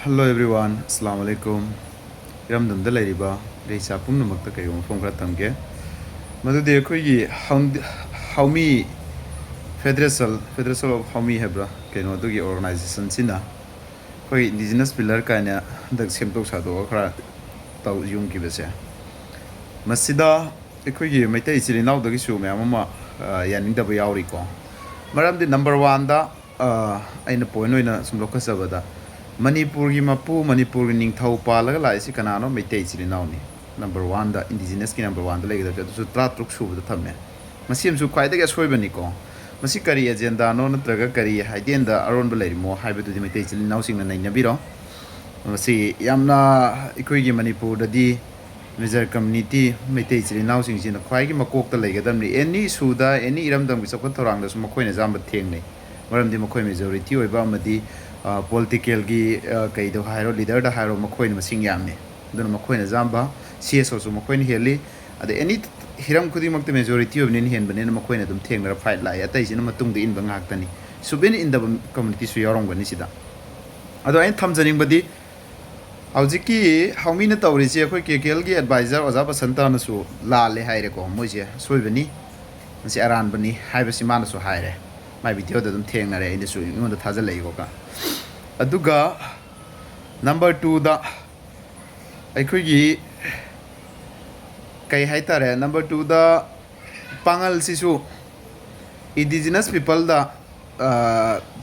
Hello everyone, Assalamu alaikum. Eramdam da Leiriba, Reisa Pumnamakta Kayum from Kratamge. Madu de Koyi Haomi Federation of Haomi Hebra, Kano Dugi organization Sina. Koi Indigenous Pillar Kanya, the Semtok Sado, Tau Yung Kibese. Masida, Ekoyi, Mete is in out the issue, Mamma, Yanin da Yaurico. Madam the number one da, in the point in some local Savada. Manipur Mapu, Manipur Ningthau Palaga, Laisi Canano, Mete Nauni. Number one, the Indigenous number one, the leg of the Tratruk Shu, the Tame. Masim to quite a Swebanico. Masikari agenda, no Tragakari, Hidenda, around the lady more hybrid to the imitation now sing the Nabiro. See, Yamna Equigi Manipur, the D. Major community, Mete now sings in the Quagi Makok the leg of them, any Suda, any Eramdam with Sokotorang, the Smokoin Zamba Tingley. Maram the Mokoi majority, Obama political gi kaido hairo leader da hairo makhoi na sing yamne dun makhoi na zamba CSO so makhoi ni heli ade any hiram khudi mak the majority of nin hen bane na makhoi na dum theng na fight lai atai sin matung de in bang hak tani subin in the community su yorong bani sida ado ain tham janing badi aujiki haumi na tawri che khoi KKL gi advisor oja ba santa na su la le haire ko moje soi bani si aran bani haiba simana su haire my video da dum theng na re in su ngon da thaja lai ko ka aduga number 2 da aikogi kai haitare number 2 da pangal sisu indigenous people da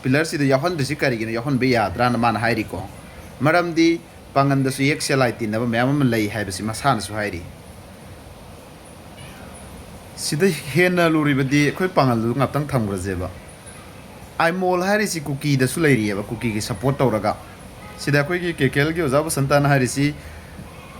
pillar si da yahon disi kari gina yahon be yadra na man hairi ko maram di pangan da su yexelite na ba mayam lai haibasi masan su hairi sida hena luri badi koi pangal lu ngaptang thamgra jeba I mall harisi cookie the Sularia, cookie support Toraga. Sida Quiki Kekel gives up Santana Harisi.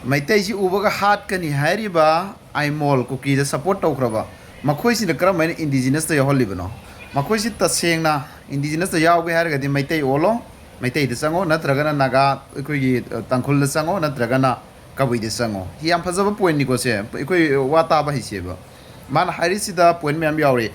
My Taisi Ubaga Hat can Hariba, I mall cookie the support Tokraba. Makois in the Kram indigenous to your Libano. Makois the Sena, indigenous to Yahweh Harga di Maite Olo, Maite the Sango, Natragana Naga, Quiki Tankul the Sango, Natragana, Kawi the Sango. He ampazava point Nicose, Wataba Hiseba. Man Harisida, Point Mambiori.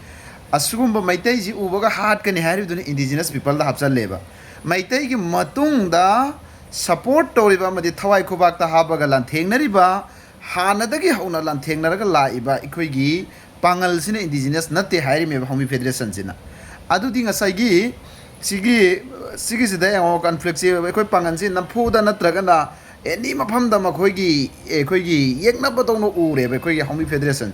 Asugumba Maitaiji Ubaga hard can harry to indigenous people the Hapsa labor. Maitaiki Matung da support Toriba Madi Tawai Kubak the Habaga Lantenariba, Hanadagi Hona Lantenaraga Laiba, Equigi, Pangals in indigenous, not the Harry Haomi Federation. Adu thing asagi, Sigis day or conflictive, Equi Pangansin, Napuda Natragana, any Mapamda Makoigi, Equigi, Yaknabaton Ure, Equi Haomi Federation.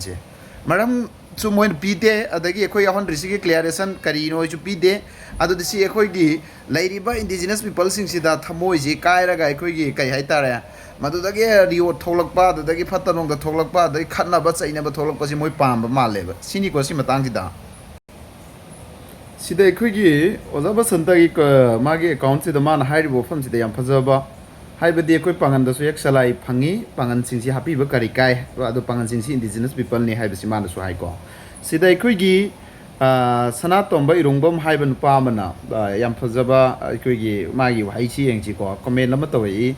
Madam. So moin pide adagi ekoi ahon risiki clearation karino chu pide adu disi ekoi gi Leiriba indigenous people sing sida thamoi ji kaira ga ekoi gi kai haitare madu dagi rio tholakpa dagi phatanong da tholakpa dagi khatna ba chaina ba tholakpa si moi pam ba male ba sini ko si matang sida sida ekoi gi ozaba santa gi magi account sida man hairibo pham sida yam phajaba haibadi ekoi pangan da su yaksalai phangi pangan singsi happy ba kari kai adu pangan singsi indigenous people ni haibasi man da su hai ko sida ekoi gi sana tomba irongbam haiban pa mana yam phajaba ekoi gi magi waichi yengchi ko comment lama tawai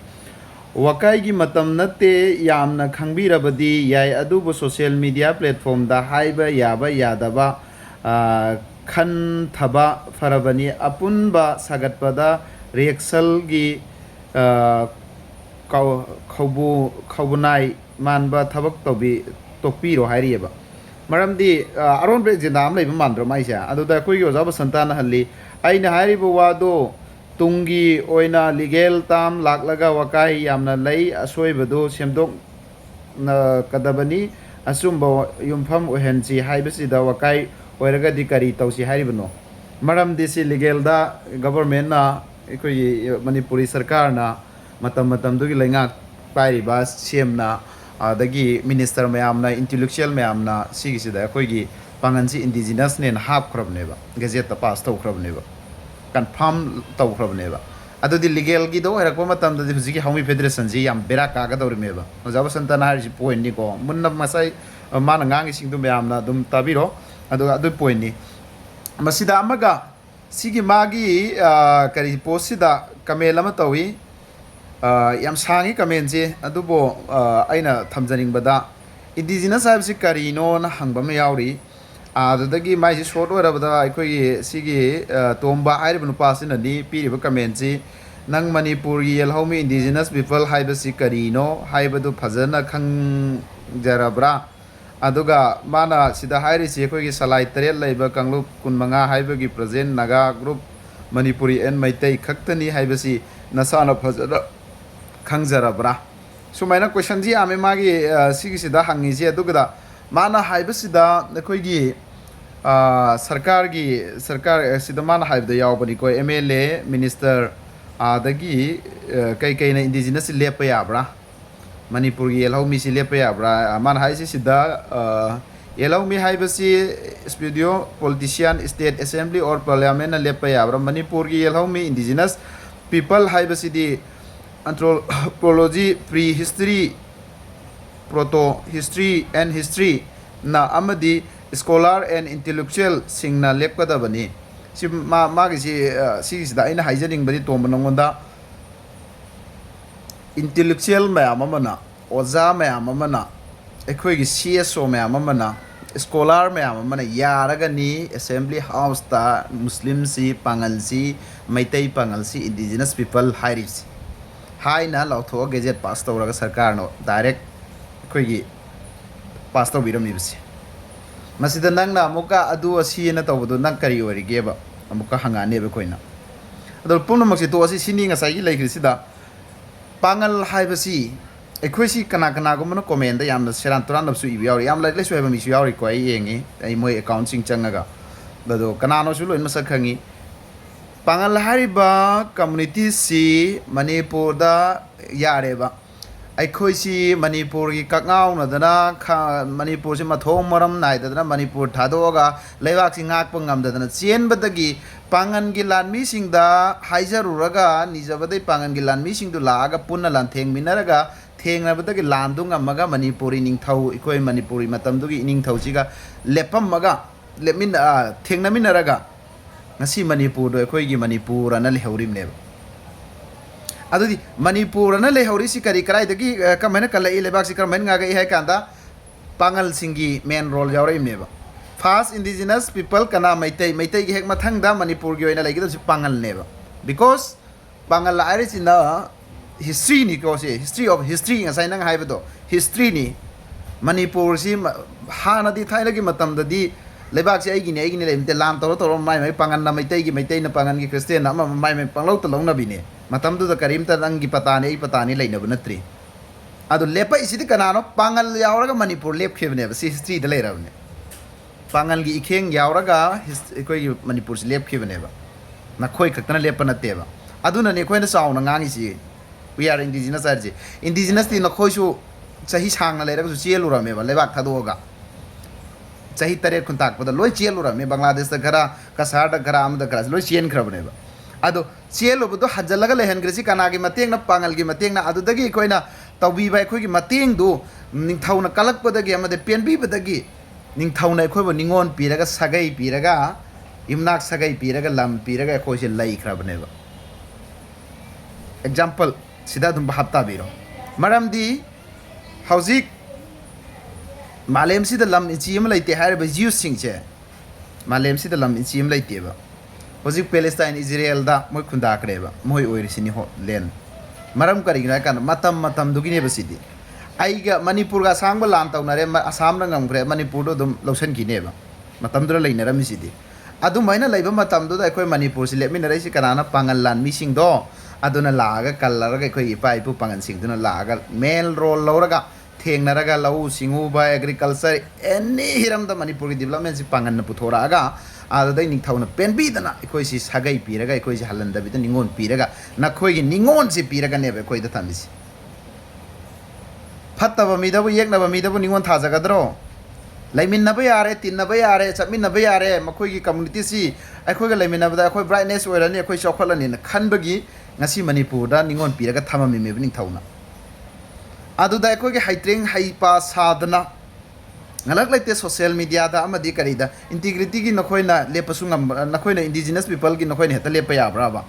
wakai gi matam nate yamna khangbirabadi yai adu bo social media platform da haiba yaba yadaba khan thaba farabani apunba sagatpada reaksal gi Kaubunai manba tabak tobi topiro hairieba. Maram di aron bre jindam lay mandro maisha. Ado da koi yo zaba santana halli. Aina hairibu wado tungi oina legal tam laklaga wakai yamna lay asoi bado semdok na kadabani asumba yumpham ohensi haibasi da wakai oiraga dikari tausi hairibano. Maram di si legal da government na Ekoi Manipuri Sarkar na matam dugi lenga pairi ba CM na dagi minister mayam na intellectual mayam na sigi sida ekoi gi pangansi indigenous ne hap khrabne ba gazette pass taw khrabne ba confirm taw khrabne ba adu di legal gi do era ko matam da ji gi Haomi Federation ji yam bera ka ga dawri me ba jaba santana har ji point ni ko munna masai mana ngangi sing du mayam na dum tabiro adu point ni masida amaga Sigi magi kari posida kamelama tawi yam sangi kamenje adubo aina thamjaning bada indigenous habsi karino na hangbam yauri adagi mai si short ora bada aikoi sigi tomba airibnu pasina ni piriba kamenji nang Manipur gi Haomi Indigenous People haibasi karino haibadu phajana khangjarabra aduga mana sida hairi si khoi gi salai tare laiba kanglup kunmanga haibagi present naga group Manipuri and Maitai khaktani haibasi nasana phajana khangjarabra sumaina question ji ame magi sigi sida hangi ji aduga mana haibasida khoi gi sarkar sida mana haibda yawbani ko MLA minister adagi kai kai na indigenous lepa yabra Manipur gi Haomi si lepa yabra man hai si sida Haomi haibasi studio politician state assembly or parliament na lepa yabra Manipur gi Haomi indigenous people haibasi di anthropology prehistory proto history and history na amadi scholar and intellectual singna lepkadabani si magi si sida aina haijaning badi tomba nongonda intellectual mayam amana oza mayam amana ekhoi gi CSO mayam amana scholar mayam amana yaraga ni assembly house ta muslim si pangal si maitai pangal si indigenous people hairis haina lautho gazette pass tawraga sarkar no direct ekhoi gi pass tawbiram nibsi masida nangna amuka adu asina tawdu nang kari origeba amuka hangane be koina adol pumna makse to asi sini ngasai gi laikri sida pangal haibasi ekhoi kana kana go mano comment da yamna seran turan napsu ibi yauri yam like lesu haiba mi su yauri ko ai yengi ai moi account sing changaga dado kana no su loin masak khangi pangal hariba community si Manipur da yareba ekhoi si Manipur gi kakngau na dana Manipur si mathong maram nai dana Manipur thadoga leibak si ngak pangam dana chen badagi pangan gi lanmi sing da haijaruraga nijabadai pangan gi lanmi sing du laga punna lan theng minaraga thengna badagi landung amaga Manipuri ningthau ekhoi Manipuri matam dugi ningthau siga lepam maga lemin thengna minaraga ngasi Manipur do ekhoi gi Manipur ana lehaurim ne adudi Manipur na lehauri si kari karai dagi kamena kala lebak si karmen nga ga hai kanda pangal singi main role yaura imneba first indigenous people kana maitai gi hek mathang da Manipur gi oina lagi da pangal neba because pangal la ari na history ni ko se history of history nga sai nang hai bado history ni Manipur si hana di thai lagi matam da di lebak si ai gi ne lemte lam toro mai pangal na maitai na pangal gi christian na mai panglau to long na bine matam du da karim ta nang gi patani leina bunatri adu lepa isidi kanano pangal yauraga Manipur lep khebne si history da leirabne pangal gi ikheng yauraga koi Manipur si lep khebne ba nakhoi khaktana lepa nateba aduna ne khoina sauna ngangi si we are indigenous arji indigenous ti nakhoi su chahi sangna leiraga su chelurame ba lebak thadoga chahi tare khuntak pada loi chelurame Bangladesh da gara kasar da gara am da gara loi chen khrabne ba ado cielo budo hajalaga lehen gresi kana gi mateng na pangal gi mateng na adu dagi koina tawbi bai khoi gi mateng du ningthau na kalak podagi amade penbi badagi ningthau na khoi bo ningon piraga sagai piraga imnak sagai piraga lam piraga khoi se lai khrabne ba example sida dum bahapta biro maram di hauzik malem si da lam ichi am laite har ba jiu sing che malem si da lam ichi am laite ba hojik Palestine Israel da moi khunda kreba moi oirisini ho len maram karigna kan matam dugine basidi aiga Manipur ga sangba lan tawnare Assam na ngamgre Manipur do dum lausan kineba matam dura leinara misidi adu maina leiba matam do da koi Manipur si lepmin rai si kanana pangal lan mising do aduna laga kallara ga koi ipai pu pangan sing duna laga male role loraga thengnaraga lau singu ba agriculture any hiram da Manipur gi development si pangan na puthora aga adai ning thauna penbi dana ekoi si sagai piraga ekoi si halanda bi ningon piraga nakhoi gi ningon si piraga ne be koi da tamisi phattaba mi da bu yekna ba mi da bu ningon tha jagadro laimin na ba yare tin na ba yare chamin na ba yare makhoi gi community si ekoi ga laimin na ba ekoi brightness oirani ekoi chokholani na khanbagi ngasi Manipur da ningon piraga thamami me ning thauna adu da ekoi gi haitreng haipa sadana ngalak laite social media da amadi karida integrity gi nakhoina lepasungam nakhoina indigenous people gi nakhoina heta lepa ya braba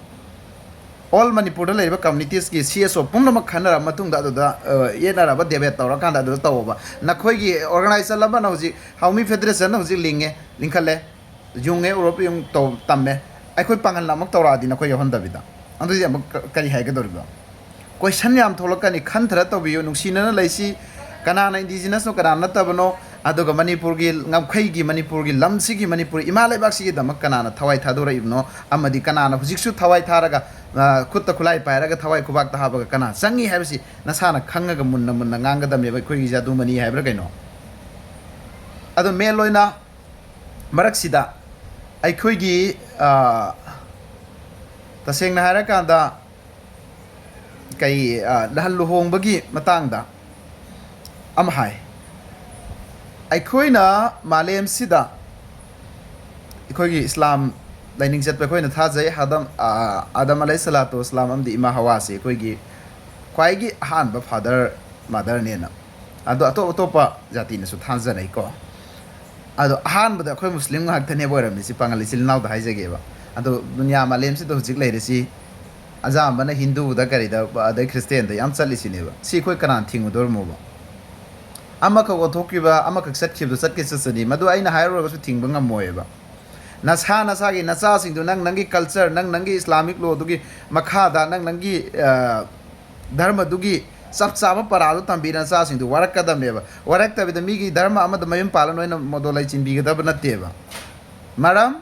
all Manipur da leba communities gi CSO pumna makhanara matung da da yena ra ba debate tawra kan da tawba nakhoi gi organizer laba na hoji Haomi Federation hoji lingkhale junge europe yung to tamme akhoi pangal namak tawra di nakhoi honda bida ꯑꯗꯨꯗꯤ ꯑꯃꯨꯛ ꯀꯔꯤ ꯍꯥꯏꯒꯗꯧꯔꯤꯕ ꯀꯣꯏꯁꯟ ꯌꯥꯝ ꯊꯣꯛꯂꯛꯀꯅꯤ ꯈꯟꯊꯔ ꯇꯧꯕꯤꯌꯨ ꯅꯨꯡꯁꯤꯅꯅ ꯂꯩꯁꯤ ꯀꯅꯥꯅ ꯏꯟꯗꯤꯖꯤꯅꯁꯅꯣ ꯀꯅꯥꯅ ꯅꯠꯇꯕꯅꯣ ꯑꯗꯨꯒ ꯃꯅꯤꯄꯨꯔꯒꯤ ꯉꯝꯈꯩꯒꯤ ꯃꯅꯤꯄꯨꯔꯒꯤ ꯂꯝꯁꯤꯒꯤ ꯃꯅꯤꯄꯨꯔ ꯏꯃꯥ ꯂꯩꯕꯥꯛꯁꯤꯒꯤꯗꯃꯛ ꯀꯅꯥꯅ ꯊꯋꯥꯏ ꯊꯥꯗꯣꯔꯛꯏꯕꯅꯣ ꯑꯃꯗꯤ ꯀꯅꯥꯅ ꯍꯧꯖꯤꯛꯁꯨ ꯊꯋꯥꯏ ꯊꯥꯔꯒ ꯈꯨꯠꯇ ꯈꯨꯠꯂꯥꯏ ꯄꯥꯏꯔꯒ ꯊꯋꯥꯏ ꯈꯨꯕꯥꯛꯇ ꯍꯥꯞꯄꯒ ꯀꯅꯥ ꯆꯪꯉꯤ ꯍꯥꯏꯕꯁꯤ ꯅꯁꯥꯅ ꯈꯪꯉꯒ ꯃꯨꯟꯅ ꯃꯨꯟꯅ ꯉꯥꯡꯒꯗꯕꯅꯦꯕ ꯑꯩꯈꯣꯏꯒꯤꯁꯦ ꯑꯗꯨꯃꯅꯤ ꯍꯥꯏꯕ꯭ꯔꯥ ꯀꯩꯅꯣ ꯑꯗꯣ ꯃꯦꯟ ꯑꯣꯏꯅ ꯃꯔꯛꯁꯤꯗ ꯑꯩꯈꯣꯏꯒꯤ ꯇꯁꯦꯡꯅ ꯍꯥꯏꯔꯀꯥꯟꯗ ꯀꯩ ꯅꯍꯥꯟ ꯂꯨꯍꯣꯡꯕꯒꯤ ꯃꯇꯥꯡꯗ ꯑꯃ ꯍꯥꯏ ꯑꯩꯈꯣꯏꯅ ꯃꯥꯂꯦꯝꯁꯤꯗ ꯑꯩꯈꯣꯏꯒꯤ ꯏꯁꯂꯥꯝ ꯂꯥꯏꯅꯤꯡ ꯆꯠꯄ ꯑꯩꯈꯣꯏꯅ ꯊꯥꯖꯩ ꯑꯗꯝ ꯑꯂꯩ ꯁꯂꯥꯇꯨ ꯏꯁꯂꯥꯝ ꯑꯃꯗꯤ ꯏꯃꯥ ꯍꯋꯥꯁꯤ ꯑꯩꯈꯣꯏꯒꯤ ꯈ꯭ꯋꯥꯏꯒꯤ ꯑꯍꯥꯟꯕ ꯐꯥꯗꯔ ꯃꯥꯗꯔꯅꯦꯅ ꯑꯗꯣ ꯑꯇꯣꯞ ꯑꯇꯣꯞꯄ ꯖꯥꯇꯤꯅꯁꯨ ꯊꯥꯖꯅꯩꯀꯣ ꯑꯗꯣ ꯑꯍꯥꯟꯕꯗ ꯑꯩꯈꯣꯏ ꯃꯨꯁꯂꯤꯝ ꯉꯥꯛꯇꯅꯦꯕ ꯑꯣꯏꯔꯝꯃꯤꯁꯤ ꯄꯥꯡꯒꯜ ꯏꯆꯤꯜ ꯏꯅꯥꯎꯗ ꯍꯥꯏꯖꯒꯦꯕ ꯑꯗꯣ ꯗꯨꯅꯤꯌꯥ ꯃꯥꯂꯦꯝꯁꯤꯗ ꯍꯧꯖꯤꯛ ꯂꯩꯔꯤꯁꯤ ꯑꯌꯥꯝꯕꯅ ꯍꯤꯟꯗꯨꯗ ꯀꯔꯤꯗ ꯑꯗꯩ ꯈ꯭ꯔꯤꯁꯇꯦꯟꯗ ꯌꯥꯝ ꯆꯠꯂꯤꯁꯤꯅꯦꯕ ꯁꯤ ꯑꯩꯈꯣꯏ ꯀꯅꯥꯅ ꯊꯤꯡꯉꯨꯗꯣꯔꯃꯣꯕ ꯑꯃꯈꯛ ꯑꯣꯟꯊꯣꯛꯈꯤꯕ ꯑꯃꯈꯛ ꯆꯠꯈꯤꯕꯗꯣ ꯆꯠꯀꯦ ꯆꯠꯆꯅꯤ ꯃꯗꯨ ꯑꯩꯅ ꯍꯥꯏꯔꯨꯔꯒꯁꯨ ꯊꯤꯡꯕ ꯉꯝꯃꯣꯏꯕ ꯅꯁꯥ ꯅꯁꯥꯒꯤ ꯅꯆꯥꯁꯤꯡꯗꯨ ꯅꯪꯒꯤ ꯀꯜꯆꯔ ꯅꯪꯒꯤ ꯏꯁꯂꯥꯃꯤꯛ ꯂꯣꯗꯨꯒꯤ ꯃꯈꯥꯗ ꯅꯪꯒꯤ ꯙꯔꯃꯗꯨꯒꯤ ꯆꯞ ꯆꯥꯕ ꯄꯔꯥꯗꯨ ꯇꯝꯕꯤꯔ ꯅꯆꯥꯁꯤꯡꯗꯨ ꯋꯥꯔꯛꯀꯗꯕꯅꯦꯕ ꯋꯥꯔꯛꯇꯕꯤꯗ ꯃꯤꯒꯤ ꯙꯔꯃ ꯑꯃꯗ ꯃꯌꯨꯝ ꯄꯥꯜꯂ ꯅꯣꯏꯅ ꯃꯣꯗꯣꯜ ꯂꯩ ꯆꯤꯟꯕꯤꯒꯗꯕ ꯅꯠꯇꯦꯕ ꯃꯔꯝ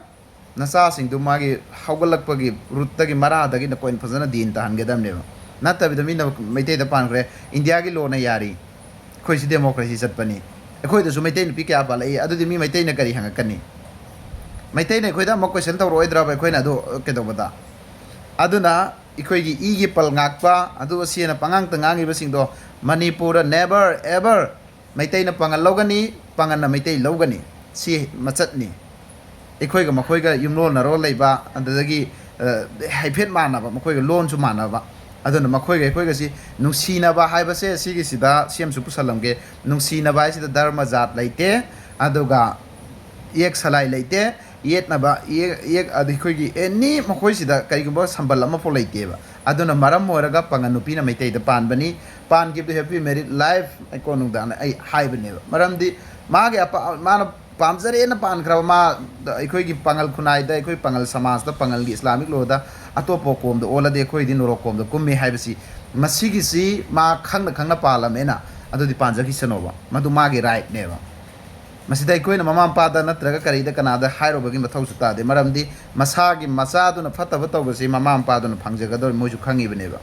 ꯅꯆꯥꯁꯤꯡꯗꯨ ꯃꯥꯒꯤ ꯍꯧꯒꯠꯂꯛꯄꯒꯤ ꯔꯨꯠꯇꯒꯤ ꯃꯔꯥꯗꯒꯤ ꯅꯈꯣꯏꯅ ꯐꯖꯅ ꯗꯤꯟ ꯇꯥꯍꯟꯒꯗꯕꯅꯦꯕ ꯅꯠꯇꯕꯤꯗ ꯃꯤꯅ ꯃꯩꯇꯩꯗ ꯄꯥꯟꯈ꯭ꯔꯦ ꯏꯟꯗꯤꯌꯥꯒꯤ ꯂꯣꯅ ꯌꯥꯔꯤ ꯑꯩꯈꯣꯏꯁꯤ ꯗꯦꯃꯣꯀ꯭ꯔꯦꯁꯤ ꯆꯠꯄꯅꯤ ꯑꯩꯈꯣꯏꯗꯁꯨ ꯃꯩꯇꯩ ꯅꯨꯄꯤ ꯀꯌꯥ ꯄꯥꯜꯂꯛꯏ ꯑꯗꯨꯗꯤ ꯃꯤ ꯃꯩꯇꯩꯅ ꯀꯔꯤ ꯍꯪꯉꯛꯀꯅꯤ ꯃꯩꯇꯩꯅ ꯑꯩꯈꯣꯏꯗ ꯑꯃꯨꯛ ꯀꯣꯏꯁꯟ ꯇꯧꯔꯛꯑꯣꯏꯗ꯭ꯔꯕ ꯑꯩꯈꯣꯏꯅ ꯑꯗꯨ ꯀꯩꯗꯧꯕꯗ ꯑꯗꯨꯅ ꯑꯩꯈꯣꯏꯒꯤ ꯏꯒꯤ ꯄꯜ ꯉꯥꯛꯄ ꯑꯗꯨꯒ ꯁꯤꯅ ꯄꯉꯥꯡꯇ ꯉꯥꯡꯉꯤꯕꯁꯤꯡꯗꯣ ꯃꯅꯤꯄꯨꯔꯗ ꯅꯦꯕꯔ ꯑꯦꯕꯔ ꯃꯩꯇꯩꯅ ꯄꯥꯡꯒꯜ ꯂꯧꯒꯅꯤ ꯄꯥꯡꯒꯜꯅ ꯃꯩꯇꯩ ꯂꯧꯒꯅꯤ ꯁꯤ ꯃꯆꯠꯅꯤ ꯑꯩꯈꯣꯏꯒ ꯃꯈꯣꯏꯒ ꯌꯨꯝꯂꯣꯟꯅꯔꯣ ꯂꯩꯕ ꯑꯗꯨꯗꯒꯤ ꯍꯥꯏꯐꯦꯠ ꯃꯥꯟꯅꯕ ꯃꯈꯣꯏꯒ ꯂꯣꯟꯁꯨ ꯃꯥꯟꯅꯕ ꯑꯗꯨꯅ ꯃꯈꯣꯏꯒ ꯑꯩꯈꯣꯏꯒꯁꯤ ꯅꯨꯡꯁꯤꯅꯕ ꯍꯥꯏꯕꯁꯦ ꯁꯤꯒꯤꯁꯤꯗ ꯁꯦꯝꯁꯨ ꯄꯨꯁꯜꯂꯝꯒꯦ ꯅꯨꯡꯁꯤꯅꯕ ꯍꯥꯏꯁꯤꯗ ꯙꯔꯃ ꯖꯥꯠ ꯂꯩꯇꯦ ꯑꯗꯨꯒ ꯌꯦꯛ ꯁꯂꯥꯏ ꯂꯩꯇꯦ ꯌꯦꯠꯅꯕ ꯑꯩꯈꯣꯏꯒꯤ ꯑꯦꯅꯤ ꯃꯈꯣꯏꯁꯤꯗ ꯀꯔꯤꯒꯨꯝꯕ ꯁꯝꯕꯜ ꯑꯃꯐꯥꯎ ꯂꯩꯇꯦꯕ ꯑꯗꯨꯅ ꯃꯔꯝ ꯑꯣꯏꯔꯒ ꯄꯥꯡꯒꯜ ꯅꯨꯄꯤꯅ ꯃꯩꯇꯩꯗ ꯄꯥꯟꯕꯅꯤ ꯄꯥꯟꯈꯤꯕꯗꯨ ꯍꯦꯄꯤ ꯃꯦꯔꯤꯠ ꯂꯥꯏꯐ ꯑꯩꯀꯣ ꯅꯨꯡꯗꯥꯡꯅ ꯑꯩ ꯍꯥꯏꯕꯅꯦꯕ ꯃꯔꯝꯗꯤ ꯃꯥꯅ ꯄꯥꯝꯖꯔꯦꯅ ꯄꯥꯟꯈ꯭ꯔꯕ ꯃꯥ ꯑꯩꯈꯣꯏꯒꯤ ꯄꯥꯡꯒꯜ ꯈꯨꯟꯅꯥꯏꯗ ꯑꯩꯈꯣꯏ ꯄꯥꯡꯒꯜ ꯁꯃꯥꯖꯇ ꯄꯥꯡꯒꯜꯒꯤ ꯏꯁꯂꯥꯃꯤꯛ ꯂꯣꯗ ꯑꯇꯣꯞꯄ ꯀꯣꯝꯗ ꯑꯣꯜꯂꯗꯤ ꯑꯩꯈꯣꯏꯗꯤ ꯅꯣꯔꯣꯛ ꯀꯣꯝꯗ ꯀꯨꯝꯃꯤ ꯍꯥꯏꯕꯁꯤ ꯃꯁꯤꯒꯤꯁꯤ ꯃꯥ ꯈꯪꯅ ꯈꯪꯅ ꯄꯥꯜꯂꯝꯃꯦꯅ ꯑꯗꯨꯗꯤ ꯄꯥꯟꯖꯈꯤꯁꯅꯣꯕ ꯃꯗꯨ ꯃꯥꯒꯤ ꯔꯥꯏꯠꯅꯦꯕ ꯃꯁꯤꯗ ꯑꯩꯈꯣꯏꯅ ꯃꯃꯥ ꯃꯄꯥꯗ ꯅꯠꯇ꯭ꯔꯒ ꯀꯔꯤꯗ ꯀꯅꯥꯗ ꯍꯥꯏꯔꯨꯕꯒꯤ ꯃꯊꯧꯁꯨ ꯇꯥꯗꯦ ꯃꯔꯝꯗꯤ ꯃꯁꯥꯒꯤ ꯃꯆꯥꯗꯨꯅ ꯐꯠꯇꯕ ꯇꯧꯕꯁꯤ ꯃꯃꯥ ꯃꯄꯥꯗꯨꯅ ꯐꯪꯖꯒꯗꯧꯔꯤ ꯃꯣꯏꯁꯨ ꯈꯪꯉꯤꯕꯅꯦꯕ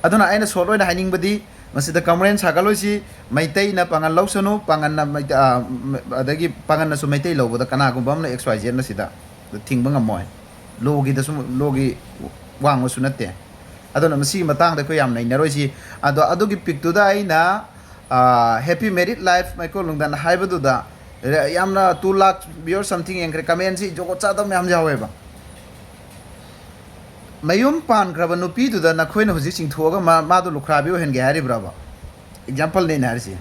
ꯑꯗꯨꯅ ꯑꯩꯅ ꯁꯣꯔꯠ ꯑꯣꯏꯅ ꯍꯥꯏꯅꯤꯡꯕꯗꯤ ꯃꯁꯤꯗ ꯀꯃꯔꯦꯟ ꯁꯥꯒꯠꯂꯣꯏꯁꯤ ꯃꯩꯇꯩꯅ ꯄꯥꯡꯒꯜ ꯂꯧꯁꯅꯨ ꯄꯥꯡꯒꯜꯅ ꯑꯗꯒꯤ ꯄꯥꯡꯒꯜꯅꯁꯨ ꯃꯩꯇꯩ ꯂꯧꯕꯗ ꯀꯅꯥꯒꯨꯝꯕ ꯑꯃꯅ ꯑꯦꯛꯁ ꯋꯥꯏ ꯖꯦꯠꯅ ꯁꯤꯗ ꯊꯤꯡꯕ ꯉꯝꯃꯣꯏ ꯂꯣꯒꯤꯗꯁꯨ ꯂꯣꯒꯤ ꯋꯥꯡꯕꯁꯨ ꯅꯠꯇꯦ ꯑꯗꯨꯅ ꯃꯁꯤꯒꯤ ꯃꯇꯥꯡꯗ ꯑꯩꯈꯣꯏ ꯌꯥꯝ ꯅꯩꯅꯔꯣꯏꯁꯤ ꯑꯗꯣ ꯑꯗꯨꯒꯤ ꯄꯤꯛꯇꯨꯗ ꯑꯩꯅ ꯍꯦꯄꯤ ꯃꯦꯔꯤꯠ ꯂꯥꯏꯐ ꯃꯩꯀꯣꯜ ꯅꯨꯡꯗꯥꯟ ꯍꯥꯏꯕꯗꯨꯗ ꯌꯥꯝꯅ 2 lakh ꯚꯤꯌꯔ ꯁꯝꯊꯤꯡ ꯌꯦꯡꯈ꯭ꯔꯦ ꯀꯃꯦꯟꯁꯤ ꯖꯣꯒꯣꯠ ꯆꯥꯗꯕ ꯃꯌꯥꯝ ꯌꯥꯎꯋꯦꯕ ꯃꯌꯨꯝ ꯄꯥꯟꯈ꯭ꯔꯕ ꯅꯨꯄꯤꯗꯨꯗ ꯅꯈꯣꯏꯅ ꯍꯧꯖꯤꯛ ꯆꯤꯡꯊꯣꯛꯑꯒ ꯃꯥꯗꯣ ꯂꯨꯈ꯭ꯔꯥꯕꯤ ꯑꯣꯏꯍꯟꯒꯦ ꯍꯥꯏꯔꯤꯕ꯭ꯔꯕ ꯑꯦꯛꯖꯥꯝꯄꯜꯅꯦ ꯑꯩꯅ ꯍꯥꯏꯔꯤꯁꯦ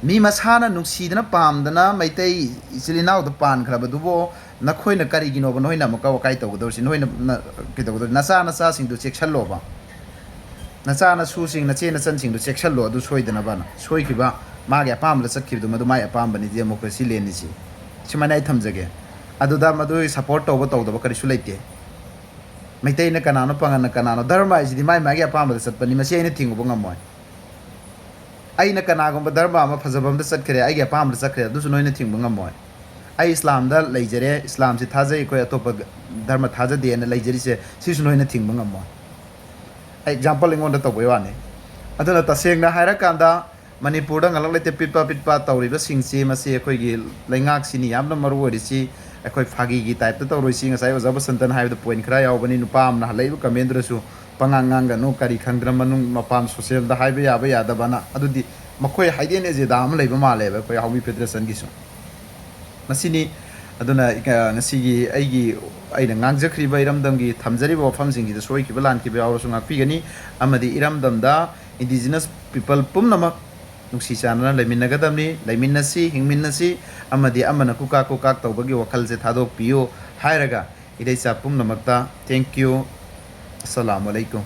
ꯃꯤ ꯃꯁꯥꯅ ꯅꯨꯡꯁꯤꯗꯅ ꯄꯥꯝꯗꯅ ꯃꯩꯇꯩ ꯏꯆꯤꯜ ꯏꯅꯥꯎꯗ ꯄꯥꯟꯈ꯭ꯔꯕꯗꯨꯕꯨ ꯅꯈꯣꯏꯅ ꯀꯔꯤꯒꯤꯅꯣꯕ ꯅꯣꯏꯅ ꯑꯃꯨꯛꯀ ꯋꯥꯀꯥꯏ ꯇꯧꯒꯗꯧꯔꯤꯁꯤ ꯅꯣꯏꯅ ꯀꯩꯗꯧꯒꯗꯧꯔꯤ ꯅꯆꯥꯁꯤꯡꯗꯨ ꯆꯦꯛꯁꯜꯂꯣꯕ ꯅꯆꯥꯅꯁꯨꯁꯤꯡ ꯅꯆꯦ ꯅꯆꯟꯁꯤꯡꯗꯨ ꯆꯦꯛꯁꯜꯂꯣ ꯑꯗꯨ ꯁꯣꯏꯗꯅꯕꯅ ꯁꯣꯏꯈꯤꯕ ꯃꯥꯒꯤ ꯑꯄꯥꯝꯕꯗ ꯆꯠꯈꯤꯕꯗꯨ ꯃꯗꯨ ꯃꯥꯒꯤ ꯑꯄꯥꯝꯕꯅꯤ ꯗꯦꯃꯣꯀ꯭ꯔꯦꯁꯤ ꯂꯦꯟꯅꯤꯁꯤ ꯁꯨꯃꯥꯏꯅ ꯑꯩ ꯊꯝꯖꯒꯦ ꯑꯗꯨꯗ ꯃꯗꯨ ꯁꯞꯄꯣꯔꯠ ꯇꯧꯗꯕ ꯀꯔꯤꯁꯨ ꯂꯩꯇꯦ ꯃꯩꯇꯩꯅ ꯀꯅꯥꯅꯣ ꯄꯥꯡꯒꯜꯅ ꯀꯅꯥꯅꯣ ꯙꯔꯃ ꯍꯥꯏꯁꯤꯗꯤ ꯃꯥꯒꯤ ꯑꯄꯥꯝꯕꯗ ꯆꯠꯄꯅꯤ ꯃꯁꯤ ꯑꯩꯅ ꯊꯤꯡꯉꯨꯕ ꯉꯝꯃꯣꯏ ꯑꯩꯅ ꯀꯅꯥꯒꯨꯝꯕ ꯙꯔꯃ ꯑꯃ ꯐꯖꯕ ꯑꯃꯗ ꯆꯠꯈ꯭ꯔꯦ ꯑꯩꯒꯤ ꯑꯄꯥꯝꯕꯗ ꯆꯠꯈ꯭ꯔꯦ ꯑꯗꯨꯁꯨ ꯅꯣꯏꯅ ꯊꯤꯡꯕ ꯉꯝꯃꯣꯏ ꯑꯩ ꯏꯁꯂꯥꯝꯗ ꯂꯩꯖꯔꯦ ꯏꯁꯂꯥꯝꯁꯤ ꯊꯥꯖꯩ ꯑꯩꯈꯣই ꯑꯇꯣꯞꯄ ꯙꯔꯃ ꯊꯥꯖꯗꯦꯅ ꯂꯩꯖꯔꯤꯁꯦ ꯁꯤꯁꯨ ꯅꯣꯏꯅ ꯊꯤꯡꯕ ꯉꯝꯃꯣꯏ ꯑꯩ ꯑꯦꯛꯖꯥꯝꯄꯜ ꯑꯩꯉꯣꯟꯗ ꯇꯧꯕꯩ ꯋꯥꯅꯤ ꯑꯗꯨꯅ ꯇꯁꯦꯡꯅ ꯍꯥꯏꯔꯀꯥꯟꯗ ꯃꯅꯤꯄꯨꯔꯗ ꯉꯂꯛ ꯂꯩꯇꯦ ꯄꯤꯠꯄ ꯇꯧꯔꯤꯕꯁꯤꯡꯁꯤ ꯃꯁꯤ ꯑꯩꯈꯣꯏꯒꯤ ꯂꯩꯉꯥꯛꯁꯤꯅꯤ ꯌꯥꯝꯅ ꯃꯔꯨ ꯑꯣꯏꯔꯤꯁꯤ ꯑꯩꯈꯣꯏ ꯐꯥꯒꯤꯒꯤ ꯇꯥꯏꯞꯇ ꯇꯧꯔꯣꯏꯁꯤ ꯉꯁꯥꯏ ꯑꯣꯖꯥ ꯕꯁꯟꯇꯅ ꯍꯥꯏꯕꯗ ꯄꯣꯏꯟ ꯈꯔ ꯌꯥꯎꯕꯅꯤ ꯅꯨꯄꯥ ꯑꯃꯅ ꯍꯜꯂꯛꯏꯕ ꯀꯃꯦꯟꯗꯨꯗꯁꯨ ꯄꯉꯥꯡ ꯉꯥꯡꯒꯅꯨ ꯀꯔꯤ ꯈꯪꯗ꯭ꯔ ꯃꯅꯨꯡ ꯃꯄꯥꯟ ꯁꯣꯁꯤꯌꯦꯜꯗ ꯍꯥꯏꯕ ꯌꯥꯕ ꯌꯥꯗꯕꯅ ꯑꯗꯨꯗꯤ ꯃꯈꯣꯏ ꯍꯥꯏꯗꯦꯟ ꯑꯦꯖꯦꯟꯗꯥ ꯑꯃ ꯂꯩꯕ ꯃꯥꯜꯂꯦꯕ ꯑꯩꯈꯣꯏ ꯍꯥꯎꯃꯤ ꯐꯦꯗꯔꯦꯁꯟꯒꯤꯁꯨ ꯃꯁꯤꯅꯤ ꯑꯗꯨꯅ ꯉꯁꯤꯒꯤ ꯑꯩꯅ ꯉꯥꯡꯖꯈ꯭ꯔꯤꯕ ꯏꯔꯝꯗꯝꯒꯤ ꯊꯝꯖꯔꯤꯕ ꯋꯥꯐꯝꯁꯤꯡꯁꯤꯗ ꯁꯣꯏꯈꯤꯕ ꯂꯥꯟꯈꯤꯕ ꯌꯥꯎꯔꯁꯨ ꯉꯥꯛꯄꯤꯒꯅꯤ ꯑꯃꯗꯤ ꯏꯔꯝꯗꯝꯗ ꯏꯟꯗꯤꯖꯤꯅꯁ ꯄꯤꯄꯜ ꯄꯨꯝꯅꯃꯛ ꯅꯨꯡꯁꯤ ꯆꯥꯟꯅꯅ ꯂꯩꯃꯤꯟꯅꯒꯗꯕꯅꯤ ꯂꯩꯃꯤꯟꯅꯁꯤ ꯍꯤꯡꯃꯤꯟꯅꯁꯤ ꯑꯃꯗꯤ ꯑꯃꯅ ꯀꯨꯀꯥꯛ ꯇꯧꯕꯒꯤ ꯋꯥꯈꯜꯁꯦ ꯊꯥꯗꯣꯛꯄꯤꯌꯨ ꯍꯥꯏꯔꯒ ꯏꯔꯩꯆꯥ ꯄꯨꯝꯅꯃꯛꯇ ꯊꯦꯡꯛ ꯌꯨ ꯑꯁꯁꯂꯥꯃꯨ ꯑꯂꯩꯀꯨꯝ